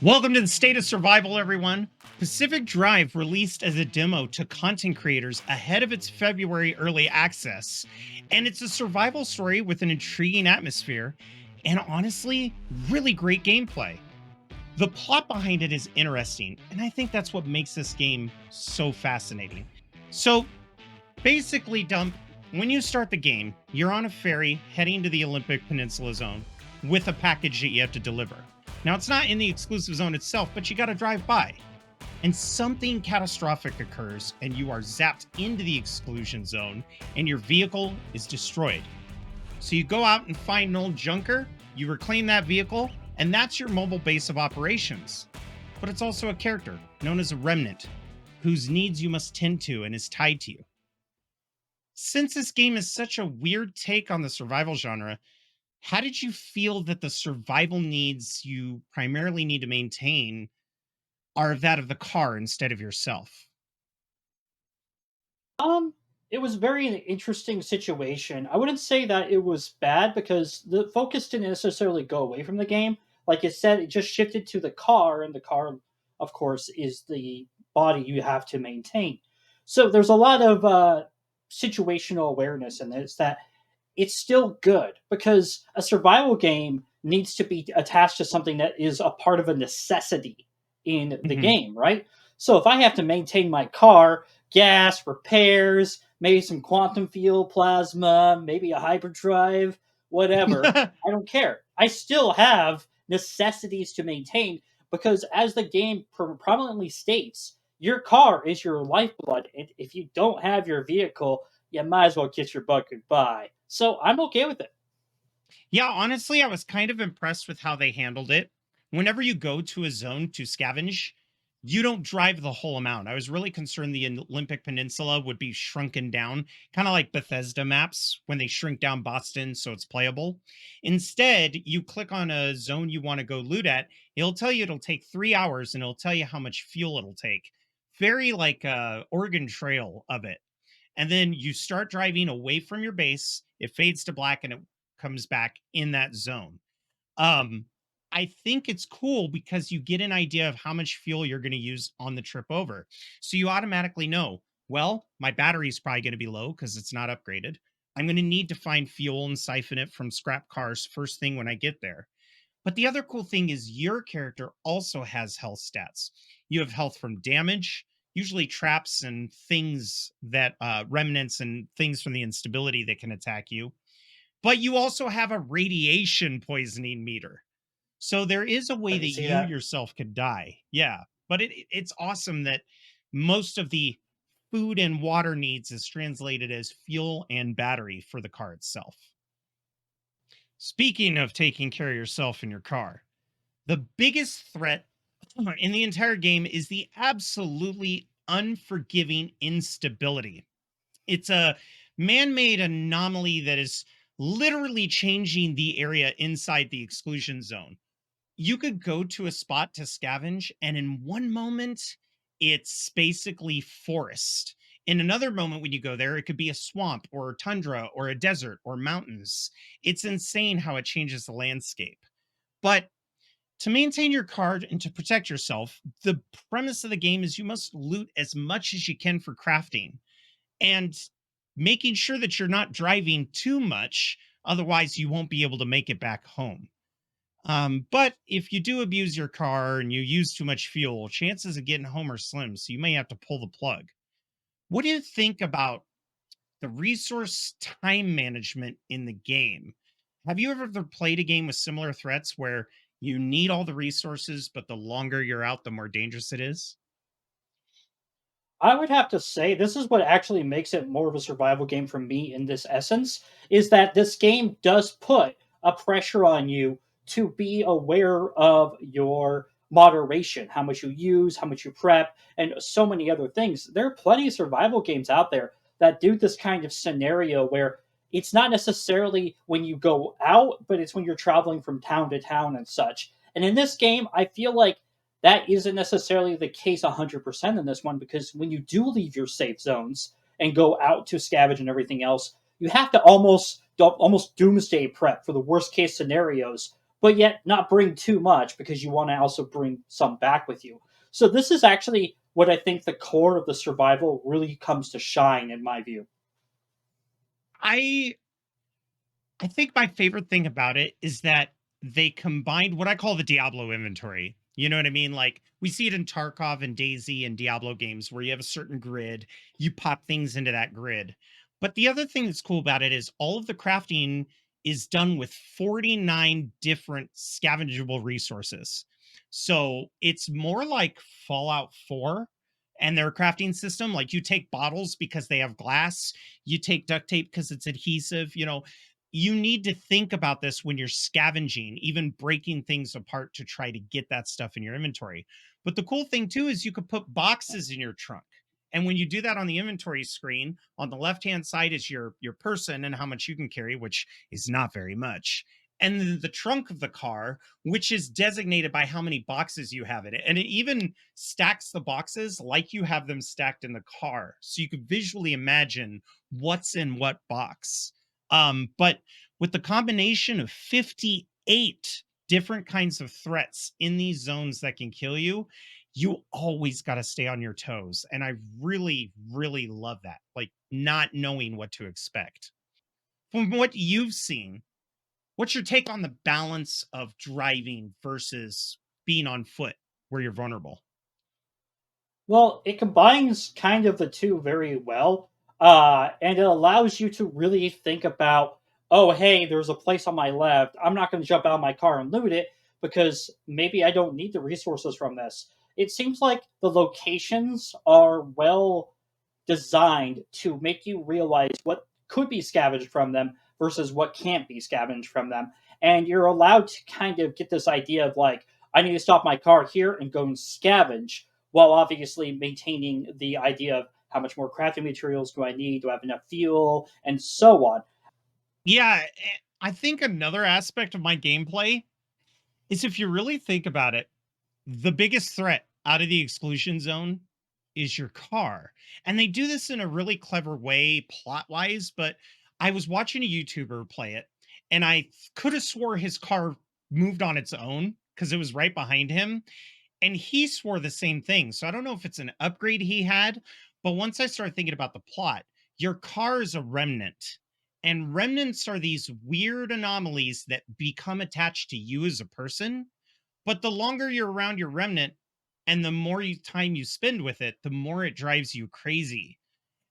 Welcome to the State of Survival, everyone. Pacific Drive released as a demo to content creators ahead of its February early access, and it's a survival story with an intriguing atmosphere and honestly, really great gameplay. The plot behind it is interesting, and I think that's what makes this game so fascinating. So, basically, Dump, when you start the game, you're on a ferry heading to the Olympic Peninsula zone with a package that you have to deliver. Now, it's not in the exclusive zone itself, but you got to drive by. And something catastrophic occurs, and you are zapped into the exclusion zone, and your vehicle is destroyed. So you go out and find an old junker, you reclaim that vehicle, and that's your mobile base of operations. But it's also a character known as a Remnant, whose needs you must tend to and is tied to you. Since this game is such a weird take on the survival genre, how did you feel that the survival needs you primarily need to maintain are that of the car instead of yourself? Um, it was very an interesting situation. I wouldn't say that it was bad because the focus didn't necessarily go away from the game. Like you said, it just shifted to the car, and the car, of course, is the body you have to maintain. So there's a lot of situational awareness in this that it's still good because a survival game needs to be attached to something that is a part of a necessity in the Mhm. game, right? So if I have to maintain my car, gas, repairs, maybe some quantum field plasma, maybe a hyperdrive, whatever, I don't care. I still have necessities to maintain because, as the game prominently states, your car is your lifeblood. And if you don't have your vehicle, you might as well kiss your butt goodbye. So I'm okay with it. Yeah, honestly, I was kind of impressed with how they handled it. Whenever you go to a zone to scavenge, you don't drive the whole amount. I was really concerned the Olympic Peninsula would be shrunken down, kind of like Bethesda maps when they shrink down Boston so it's playable. Instead, you click on a zone you want to go loot at, it'll tell you it'll take 3 hours and it'll tell you how much fuel it'll take. Very like a Oregon Trail of it, and then you start driving away from your base. It fades to black and it comes back in that zone. Um, I think it's cool because you get an idea of how much fuel you're going to use on the trip over. So you automatically know, well, my battery's probably going to be low because it's not upgraded. I'm going to need to find fuel and siphon it from scrap cars first thing when I get there. But the other cool thing is your character also has health stats. You have health from damage, usually traps and things that remnants and things from the instability that can attack you. But you also have a radiation poisoning meter. So there is a way I can that see you that. yourself could die. Yeah. But it's awesome that most of the food and water needs is translated as fuel and battery for the car itself. Speaking of taking care of yourself in your car, the biggest threat in the entire game is the absolutely unforgiving instability. It's a man made anomaly that is literally changing the area inside the exclusion zone. You could go to a spot to scavenge, and in one moment, it's basically forest. In another moment, when you go there, it could be a swamp or tundra or a desert or mountains. It's insane how it changes the landscape. But to maintain your card and to protect yourself, the premise of the game is you must loot as much as you can for crafting and making sure that you're not driving too much. Otherwise, you won't be able to make it back home. But if you do abuse your car and you use too much fuel, chances of getting home are slim. So you may have to pull the plug. What do you think about the resource time management in the game? Have you ever played a game with similar threats where you need all the resources, but the longer you're out, the more dangerous it is? I would have to say this is what actually makes it more of a survival game for me in this essence is that this game does put a pressure on you to be aware of your moderation, how much you use, how much you prep, and so many other things. There are plenty of survival games out there that do this kind of scenario where it's not necessarily when you go out, but it's when you're traveling from town to town and such. And in this game, I feel like that isn't necessarily the case 100% in this one because when you do leave your safe zones and go out to scavenge and everything else, you have to almost doomsday prep for the worst case scenarios but yet not bring too much because you want to also bring some back with you. So this is actually what I think the core of the survival really comes to shine in my view. I I think my favorite thing about it is that they combined what I call the Diablo inventory. You know what I mean? Like we see it in Tarkov and Daisy and Diablo games where you have a certain grid, you pop things into that grid. But the other thing that's cool about it is all of the crafting is done with 49 different scavengeable resources. So it's more like Fallout 4 and their crafting system. Like you take bottles because they have glass, you take duct tape because it's adhesive, you need to think about this when you're scavenging, even breaking things apart to try to get that stuff in your inventory. But the cool thing too is you could put boxes in your trunk. And when you do that on the inventory screen, on the left-hand side is your person and how much you can carry, which is not very much. And then the trunk of the car, which is designated by how many boxes you have in it. And it even stacks the boxes like you have them stacked in the car. So you could visually imagine what's in what box. But with the combination of 58 different kinds of threats in these zones that can kill you, you always got to stay on your toes. And I really, really love that. Like not knowing what to expect. From what you've seen, what's your take on the balance of driving versus being on foot where you're vulnerable? Well, it combines kind of the two very well, and it allows you to really think about, oh, hey, there's a place on my left. I'm not going to jump out of my car and loot it because maybe I don't need the resources from this. It seems like the locations are well designed to make you realize what could be scavenged from them versus what can't be scavenged from them. And you're allowed to kind of get this idea of like, I need to stop my car here and go and scavenge, while obviously maintaining the idea of how much more crafting materials do I need? Do I have enough fuel? And so on. Yeah, I think another aspect of my gameplay is if you really think about it, the biggest threat out of the exclusion zone is your car. And they do this in a really clever way plot wise, but I was watching a YouTuber play it and I could have swore his car moved on its own because it was right behind him. And he swore the same thing. So I don't know if it's an upgrade he had, but once I started thinking about the plot, your car is a remnant. And remnants are these weird anomalies that become attached to you as a person, but the longer you're around your remnant and the more time you spend with it, the more it drives you crazy.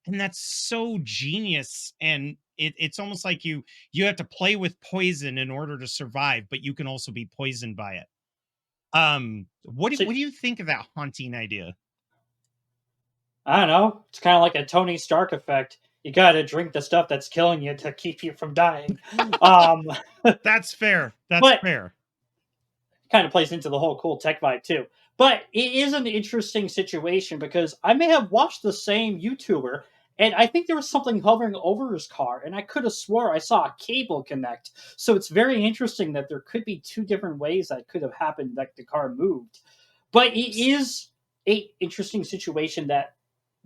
And that's so genius. And it's almost like you have to play with poison in order to survive, but you can also be poisoned by it. So What do you think of that haunting idea? I don't know. It's kind of like a Tony Stark effect. You got to drink the stuff that's killing you to keep you from dying. Um, That's fair. That's but fair. kind of plays into the whole cool tech vibe too. But it is an interesting situation because I may have watched the same YouTuber and I think there was something hovering over his car, and I could have swore I saw a cable connect. So it's very interesting that there could be two different ways that could have happened that the car moved. But it is a interesting situation that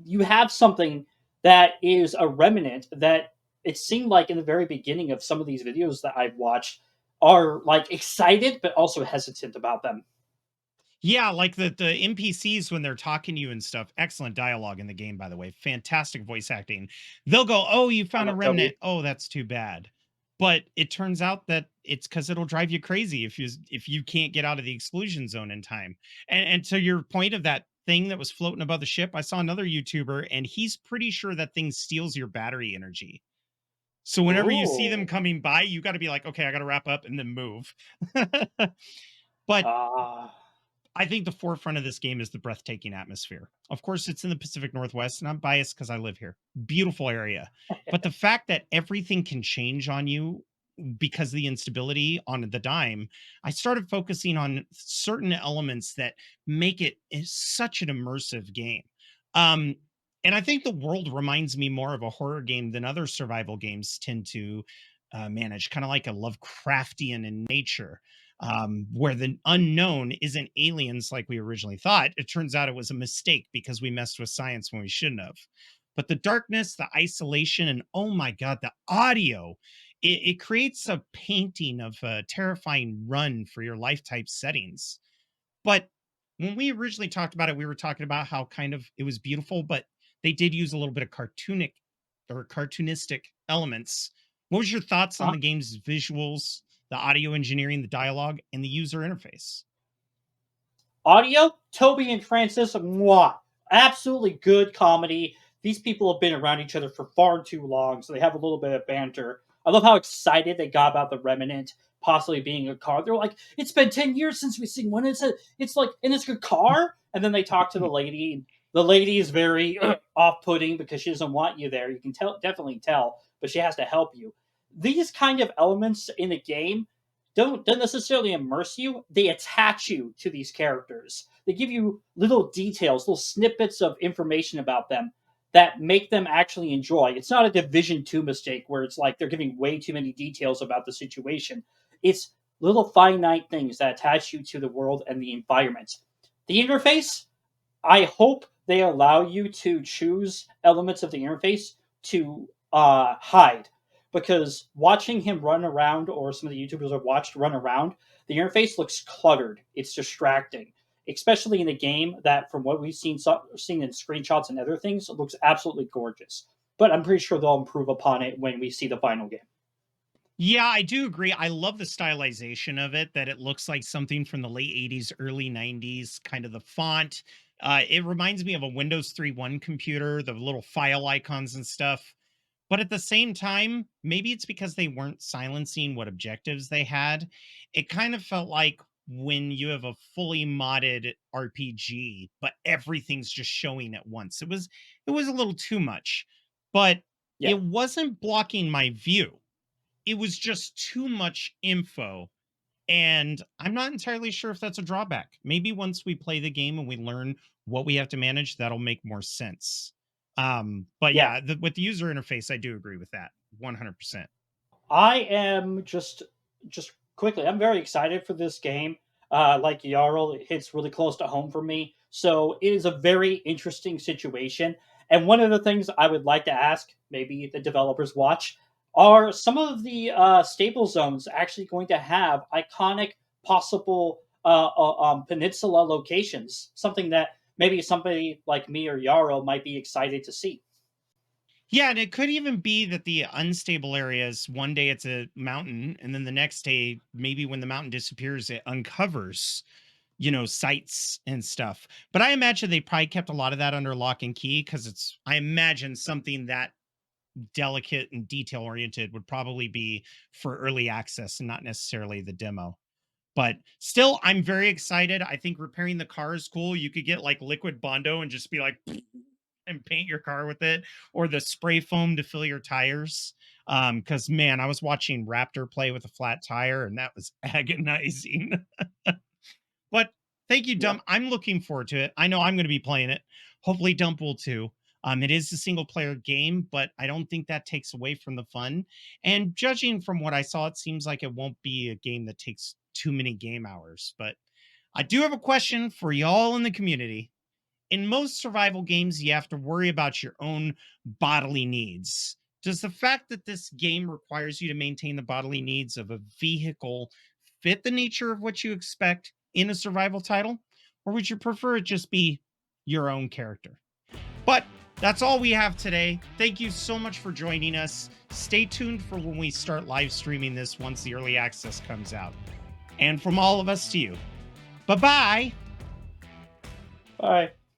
you have something that is a remnant that it seemed like in the very beginning of some of these videos that I've watched are like excited but also hesitant about them. Yeah, like the NPCs when they're talking to you and stuff. Excellent dialogue in the game, by the way. Fantastic voice acting. They'll go, "Oh, you I found a love Cody. remnant. Oh, that's too bad." But it turns out that it's because it'll drive you crazy if you can't get out of the exclusion zone in time. And to your point of that thing that was floating above the ship, I saw another YouTuber, and he's pretty sure that thing steals your battery energy. So whenever you see them Ooh. coming by, you got to be like, okay, I got to wrap up and then move. But Ah. I think the forefront of this game is the breathtaking atmosphere. Of course, it's in the Pacific Northwest, and I'm biased because I live here. Beautiful area. But the fact that everything can change on you because of the instability on the dime, I started focusing on certain elements that make it such an immersive game. Um, and I think the world reminds me more of a horror game than other survival games tend to manage, kind of like a Lovecraftian in nature, where the unknown isn't aliens like we originally thought. It turns out it was a mistake because we messed with science when we shouldn't have. But the darkness, the isolation, and oh my God, the audio. it creates a painting of a terrifying run for your life type settings. But when we originally talked about it, we were talking about how kind of it was beautiful, but they did use a little bit of cartoonistic elements. What was your thoughts on Uh, the game's visuals, the audio engineering, the dialogue, and the user interface? Audio, Toby and Francis, mwah, absolutely good comedy. These people have been around each other for far too long, so they have a little bit of banter. I love how excited they got about the Remnant possibly being a car. They're like, "It's been 10 years since we've seen one. It's like, and it's a car." And then they talk to the lady. And the lady is very off-putting because she doesn't want you there. You can definitely tell, but she has to help you. These kind of elements in the game don't necessarily immerse you. They attach you to these characters. They give you little details, little snippets of information about them that make them actually enjoy. It's not a Division 2 mistake where it's like they're giving way too many details about the situation. It's little finite things that attach you to the world and the environment. The interface, I hope they allow you to choose elements of the interface to hide, because watching him run around, or some of the YouTubers I've watched run around, the interface looks cluttered. It's distracting, especially in a game that, from what we've seen in screenshots and other things, looks absolutely gorgeous. But I'm pretty sure they'll improve upon it when we see the final game. Yeah, I do agree. I love the stylization of it, that it looks like something from the late 80s, early 90s, kind of the font. It reminds me of a Windows 3.1 computer, the little file icons and stuff. But at the same time, maybe it's because they weren't silencing what objectives they had. It kind of felt like when you have a fully modded RPG, but everything's just showing at once. It was a little too much, but Yeah, it wasn't blocking my view. It was just too much info, and I'm not entirely sure if that's a drawback. Maybe once we play the game and we learn what we have to manage, that'll make more sense. But yeah. yeah, with the user interface, I do agree with that 100%. I am just quickly. I'm very excited for this game. Like Jarl, it hits really close to home for me. So it is a very interesting situation. And one of the things I would like to ask, maybe the developers watch, are some of the stable zones actually going to have iconic possible peninsula locations? Something that maybe somebody like me or Yarrow might be excited to see. Yeah, and it could even be that the unstable areas, one day it's a mountain, and then the next day, maybe when the mountain disappears, it uncovers, sites and stuff. But I imagine they probably kept a lot of that under lock and key because I imagine something that delicate and detail oriented would probably be for early access and not necessarily the demo. But still, I'm very excited. I think repairing the car is cool. You could get like liquid bondo and just be like and paint your car with it, or the spray foam to fill your tires. Because man, I was watching Raptor play with a flat tire and that was agonizing. But thank you, Yeah. Dump. I'm looking forward to it. I know I'm going to be playing it. Hopefully, Dump will too. It is a single player game, but I don't think that takes away from the fun. And judging from what I saw, it seems like it won't be a game that takes too many game hours. But I do have a question for y'all in the community. In most survival games, you have to worry about your own bodily needs. Does the fact that this game requires you to maintain the bodily needs of a vehicle fit the nature of what you expect in a survival title? Or would you prefer it just be your own character? But that's all we have today. Thank you so much for joining us. Stay tuned for when we start live streaming this once the early access comes out. And from all of us to you, bye bye. Bye.